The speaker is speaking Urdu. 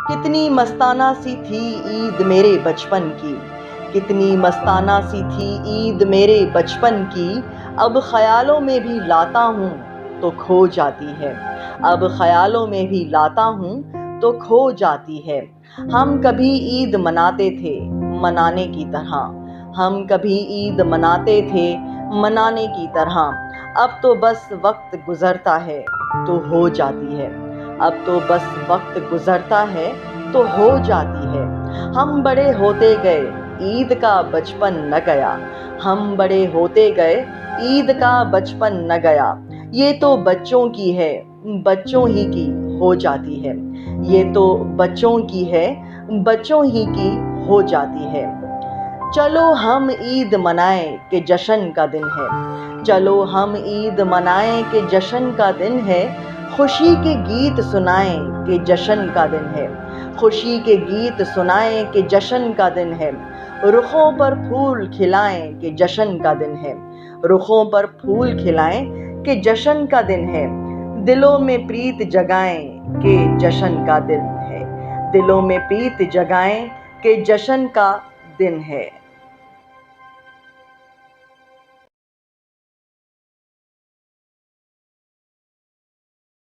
کتنی مستانہ سی تھی عید میرے بچپن کی، کتنی مستانہ سی تھی عید میرے بچپن کی، اب خیالوں میں بھی لاتا ہوں تو کھو جاتی ہے، اب خیالوں میں بھی لاتا ہوں تو کھو جاتی ہے۔ ہم کبھی عید مناتے تھے منانے کی طرح، ہم کبھی عید مناتے تھے منانے کی طرح، اب تو بس وقت گزرتا ہے تو ہو جاتی ہے، اب تو بس وقت گزرتا ہے تو ہو جاتی ہے۔ ہم بڑے ہوتے گئے عید کا بچپن نہ گیا، ہم بڑے ہوتے گئے عید کا بچپن نہ گیا، یہ تو بچوں کی ہے بچوں ہی کی ہو جاتی ہے، یہ تو بچوں کی ہے بچوں ہی کی ہو جاتی ہے۔ چلو ہم عید منائیں کہ جشن کا دن ہے، چلو ہم عید منائیں کہ جشن کا دن ہے، خوشی کے گیت سنائیں کہ جشن کا دن ہے، خوشی کے گیت سنائیں کہ جشن کا دن ہے، رخوں پر پھول کھلائیں کہ جشن کا دن ہے، رخوں پر پھول کھلائیں کہ جشن کا دن ہے، دلوں میں پریت جگائیں کہ جشن کا دن ہے، دلوں میں پریت جگائیں کہ جشن کا دن ہے۔